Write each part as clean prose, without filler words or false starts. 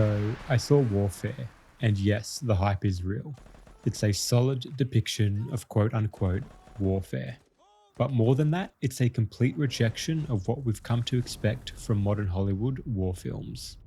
So I saw Warfare, and yes, the hype is real. It's a solid depiction of quote unquote warfare. But more than that, it's a complete rejection of what we've come to expect from modern Hollywood war films.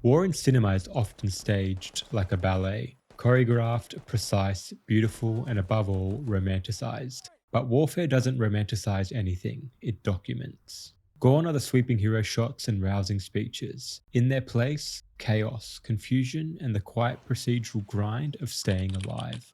War in cinema is often staged like a ballet, choreographed, precise, beautiful, and above all, romanticized. But warfare doesn't romanticize anything, it documents. Gone are the sweeping hero shots and rousing speeches. In their place, chaos, confusion, and the quiet procedural grind of staying alive.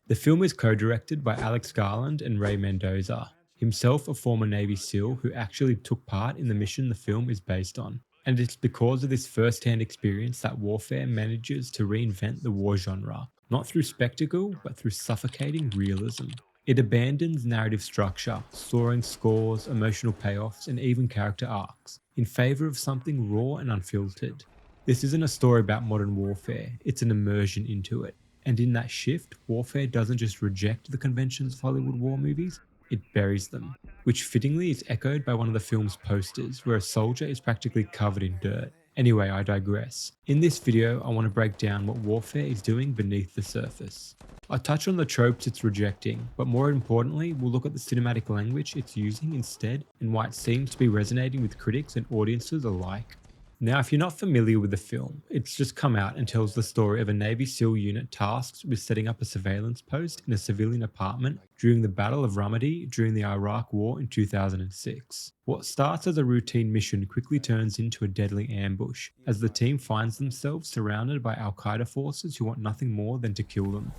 The film is co-directed by Alex Garland and Ray Mendoza, himself a former Navy SEAL who actually took part in the mission the film is based on. And it's because of this first-hand experience that Warfare manages to reinvent the war genre, not through spectacle, but through suffocating realism. It abandons narrative structure, soaring scores, emotional payoffs, and even character arcs, in favour of something raw and unfiltered. This isn't a story about modern warfare, it's an immersion into it. And in that shift, Warfare doesn't just reject the conventions of Hollywood war movies, it buries them, which fittingly is echoed by one of the film's posters, where a soldier is practically covered in dirt. Anyway, I digress. In this video, I want to break down what Warfare is doing beneath the surface. I'll touch on the tropes it's rejecting, but more importantly, we'll look at the cinematic language it's using instead and why it seems to be resonating with critics and audiences alike. Now, if you're not familiar with the film, it's just come out and tells the story of a Navy SEAL unit tasked with setting up a surveillance post in a civilian apartment during the Battle of Ramadi during the Iraq War in 2006. What starts as a routine mission quickly turns into a deadly ambush, as the team finds themselves surrounded by Al-Qaeda forces who want nothing more than to kill them.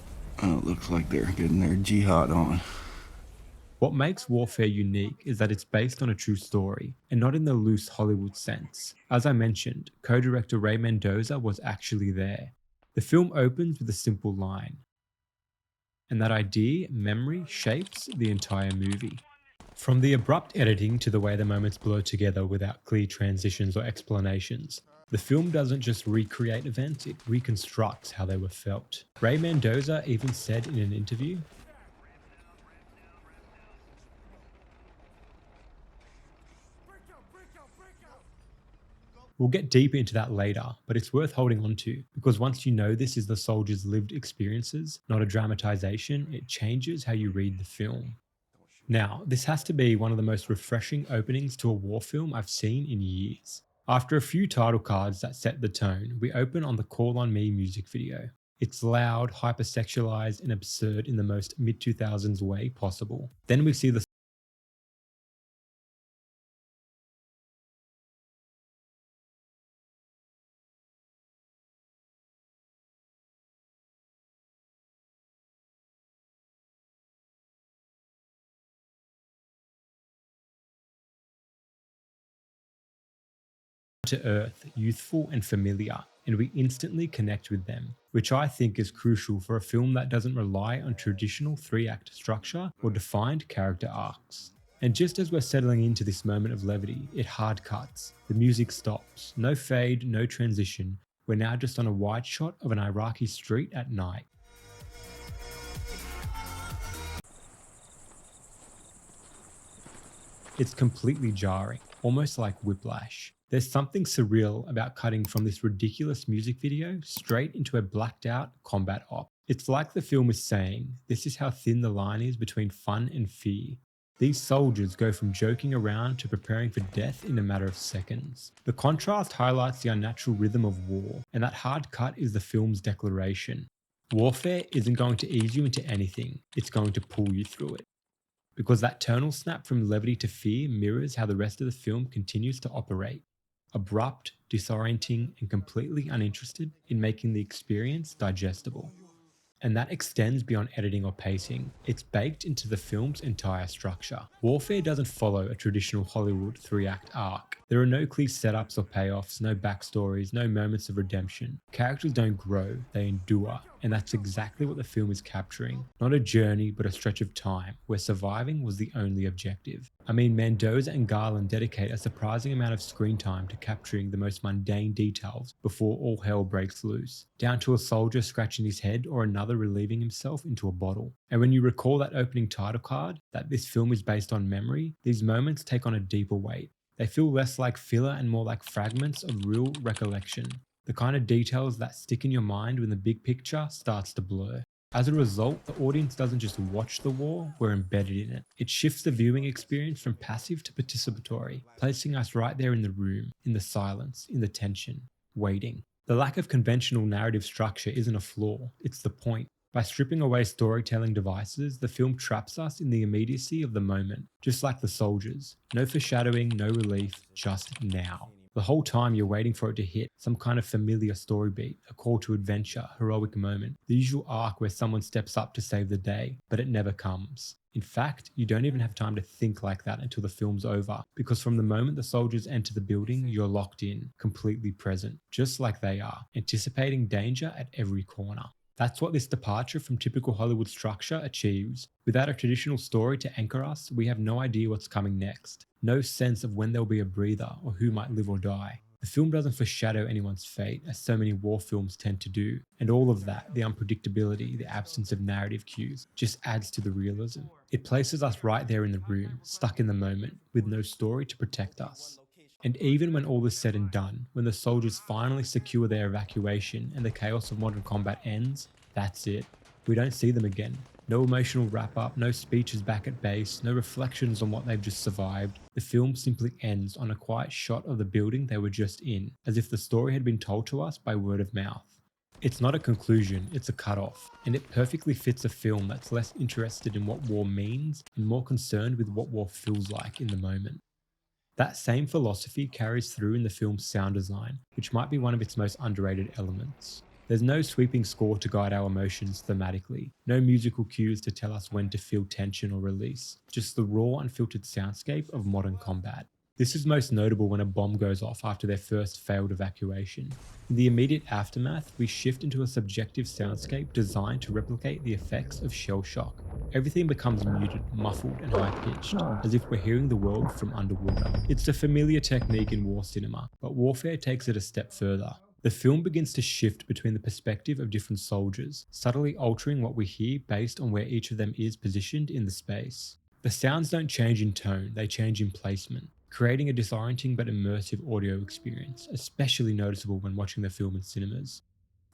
Oh, it looks like they're getting their jihad on. What makes Warfare unique is that it's based on a true story, and not in the loose Hollywood sense. As I mentioned, co-director Ray Mendoza was actually there. The film opens with a simple line. And that idea, memory, shapes the entire movie. From the abrupt editing to the way the moments blur together without clear transitions or explanations, the film doesn't just recreate events, it reconstructs how they were felt. Ray Mendoza even said in an interview, we'll get deeper into that later, but it's worth holding on to, because once you know this is the soldiers' lived experiences, not a dramatization, it changes how you read the film. Now, this has to be one of the most refreshing openings to a war film I've seen in years. After a few title cards that set the tone, we open on the Call on Me music video. It's loud, hypersexualized, and absurd in the most mid-2000s way possible. Then we see the to earth, youthful and familiar, and we instantly connect with them, which I think is crucial for a film that doesn't rely on traditional three-act structure or defined character arcs. And just as we're settling into this moment of levity, it hard cuts. The music stops. No fade, no transition. We're now just on a wide shot of an Iraqi street at night. It's completely jarring, almost like whiplash. There's something surreal about cutting from this ridiculous music video straight into a blacked out combat op. It's like the film is saying, this is how thin the line is between fun and fear. These soldiers go from joking around to preparing for death in a matter of seconds. The contrast highlights the unnatural rhythm of war, and that hard cut is the film's declaration. Warfare isn't going to ease you into anything, it's going to pull you through it. Because that tonal snap from levity to fear mirrors how the rest of the film continues to operate. Abrupt, disorienting, and completely uninterested in making the experience digestible. And that extends beyond editing or pacing. It's baked into the film's entire structure. Warfare doesn't follow a traditional Hollywood three-act arc. There are no clear setups or payoffs, no backstories, no moments of redemption. Characters don't grow, they endure. And that's exactly what the film is capturing. Not a journey, but a stretch of time, where surviving was the only objective. I mean, Mendoza and Garland dedicate a surprising amount of screen time to capturing the most mundane details before all hell breaks loose, down to a soldier scratching his head or another relieving himself into a bottle. And when you recall that opening title card, that this film is based on memory, these moments take on a deeper weight. They feel less like filler and more like fragments of real recollection. the kind of details that stick in your mind when the big picture starts to blur. As a result, the audience doesn't just watch the war, we're embedded in it. It shifts the viewing experience from passive to participatory, placing us right there in the room, in the silence, in the tension, waiting. The lack of conventional narrative structure isn't a flaw, it's the point. By stripping away storytelling devices, the film traps us in the immediacy of the moment, just like the soldiers. No foreshadowing, no relief, just now. The whole time you're waiting for it to hit, some kind of familiar story beat, a call to adventure, heroic moment, the usual arc where someone steps up to save the day, but it never comes. In fact, you don't even have time to think like that until the film's over, because from the moment the soldiers enter the building, you're locked in, completely present, just like they are, anticipating danger at every corner. That's what this departure from typical Hollywood structure achieves. Without a traditional story to anchor us, we have no idea what's coming next, no sense of when there'll be a breather or who might live or die. The film doesn't foreshadow anyone's fate, as so many war films tend to do, and all of that, the unpredictability, the absence of narrative cues, just adds to the realism. It places us right there in the room, stuck in the moment, with no story to protect us. And even when all is said and done, when the soldiers finally secure their evacuation and the chaos of modern combat ends, that's it. We don't see them again. No emotional wrap up, no speeches back at base, no reflections on what they've just survived. The film simply ends on a quiet shot of the building they were just in, as if the story had been told to us by word of mouth. It's not a conclusion, it's a cutoff, and it perfectly fits a film that's less interested in what war means and more concerned with what war feels like in the moment. That same philosophy carries through in the film's sound design, which might be one of its most underrated elements. There's no sweeping score to guide our emotions thematically, no musical cues to tell us when to feel tension or release, just the raw, unfiltered soundscape of modern combat. This is most notable when a bomb goes off after their first failed evacuation. In the immediate aftermath, we shift into a subjective soundscape designed to replicate the effects of shell shock. Everything becomes muted, muffled, and high pitched, as if we're hearing the world from underwater. It's a familiar technique in war cinema, but warfare takes it a step further. The film begins to shift between the perspective of different soldiers, subtly altering what we hear based on where each of them is positioned in the space. The sounds don't change in tone, they change in placement, creating a disorienting but immersive audio experience, especially noticeable when watching the film in cinemas.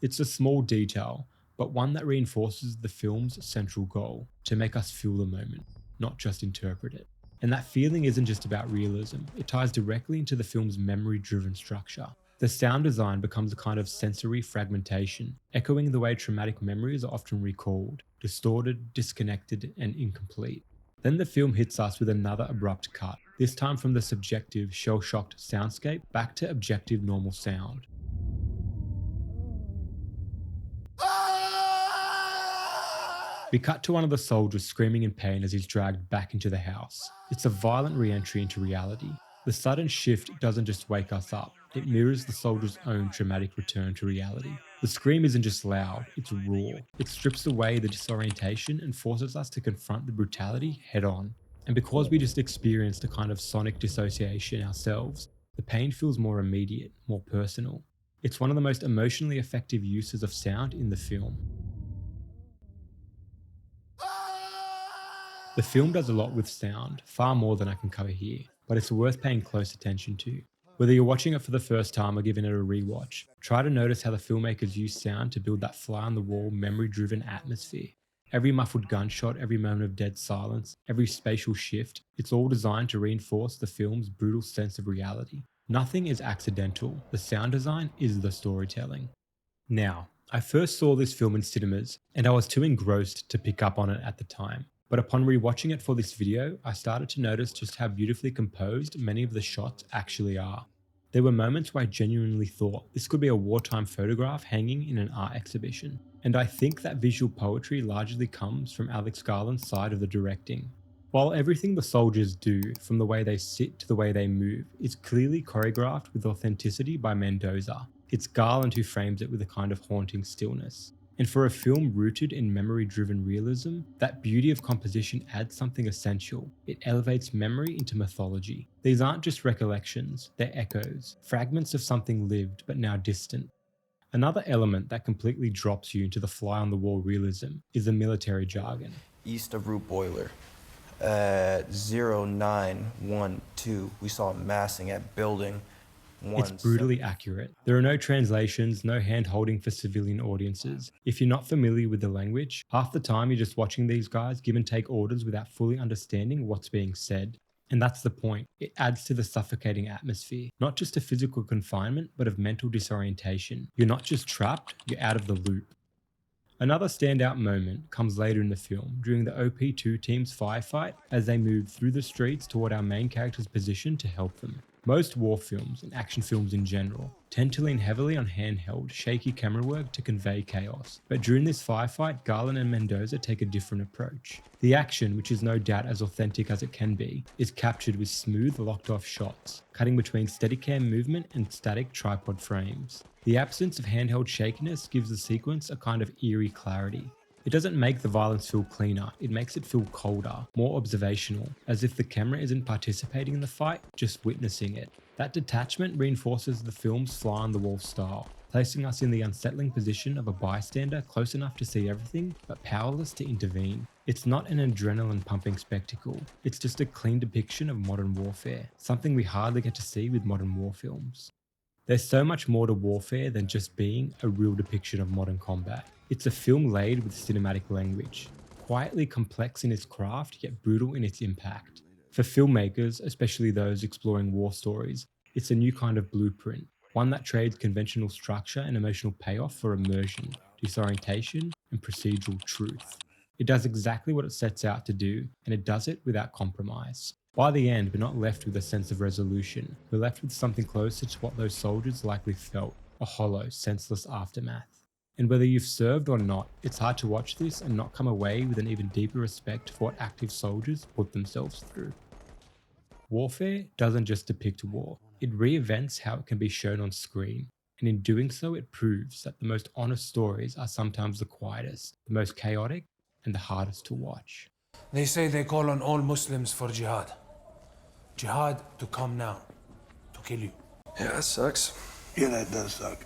It's a small detail, but one that reinforces the film's central goal, to make us feel the moment, not just interpret it. And that feeling isn't just about realism, it ties directly into the film's memory-driven structure. The sound design becomes a kind of sensory fragmentation, echoing the way traumatic memories are often recalled, distorted, disconnected, and incomplete. Then the film hits us with another abrupt cut, this time from the subjective, shell-shocked soundscape back to objective normal sound. We cut to one of the soldiers screaming in pain as he's dragged back into the house. It's a violent re-entry into reality. The sudden shift doesn't just wake us up, it mirrors the soldier's own traumatic return to reality. The scream isn't just loud, it's raw. It strips away the disorientation and forces us to confront the brutality head on. And because we just experienced a kind of sonic dissociation ourselves, the pain feels more immediate, more personal. It's one of the most emotionally effective uses of sound in the film. The film does a lot with sound, far more than I can cover here, but it's worth paying close attention to. Whether you're watching it for the first time or giving it a rewatch, try to notice how the filmmakers use sound to build that fly-on-the-wall, memory-driven atmosphere. Every muffled gunshot, every moment of dead silence, every spatial shift, it's all designed to reinforce the film's brutal sense of reality. Nothing is accidental, the sound design is the storytelling. Now, I first saw this film in cinemas, and I was too engrossed to pick up on it at the time. But upon rewatching it for this video, I started to notice just how beautifully composed many of the shots actually are. There were moments where I genuinely thought this could be a wartime photograph hanging in an art exhibition. And I think that visual poetry largely comes from Alex Garland's side of the directing. While everything the soldiers do, from the way they sit to the way they move, is clearly choreographed with authenticity by Mendoza, it's Garland who frames it with a kind of haunting stillness. And for a film rooted in memory-driven realism, that beauty of composition adds something essential. It elevates memory into mythology. These aren't just recollections, they're echoes, fragments of something lived but now distant. Another element that completely drops you into the fly-on-the-wall realism is the military jargon. East of Root Boiler. At 0912, we saw massing at building It's brutally accurate. There are no translations, no hand holding for civilian audiences. If you're not familiar with the language, half the time you're just watching these guys give and take orders without fully understanding what's being said. And that's the point. It adds to the suffocating atmosphere, not just of physical confinement, but of mental disorientation. You're not just trapped, you're out of the loop. Another standout moment comes later in the film during the OP2 team's firefight as they move through the streets toward our main character's position to help them. Most war films, and action films in general, tend to lean heavily on handheld, shaky camera work to convey chaos. But during this firefight, Garland and Mendoza take a different approach. The action, which is no doubt as authentic as it can be, is captured with smooth, locked-off shots, cutting between Steadicam movement and static tripod frames. The absence of handheld shakiness gives the sequence a kind of eerie clarity. It doesn't make the violence feel cleaner, it makes it feel colder, more observational, as if the camera isn't participating in the fight, just witnessing it. That detachment reinforces the film's fly-on-the-wall style, placing us in the unsettling position of a bystander close enough to see everything, but powerless to intervene. It's not an adrenaline-pumping spectacle, it's just a clean depiction of modern warfare, something we hardly get to see with modern war films. There's so much more to warfare than just being a real depiction of modern combat. It's a film laid with cinematic language, quietly complex in its craft yet brutal in its impact. For filmmakers, especially those exploring war stories, it's a new kind of blueprint, one that trades conventional structure and emotional payoff for immersion, disorientation, and procedural truth. It does exactly what it sets out to do, and it does it without compromise. By the end, we're not left with a sense of resolution. We're left with something closer to what those soldiers likely felt, a hollow, senseless aftermath. And whether you've served or not, it's hard to watch this and not come away with an even deeper respect for what active soldiers put themselves through. Warfare doesn't just depict war, it reinvents how it can be shown on screen. And in doing so, it proves that the most honest stories are sometimes the quietest, the most chaotic, and the hardest to watch. They say they call on all Muslims for jihad. Jihad to come now, to kill you. Yeah, that sucks. Yeah, that does suck.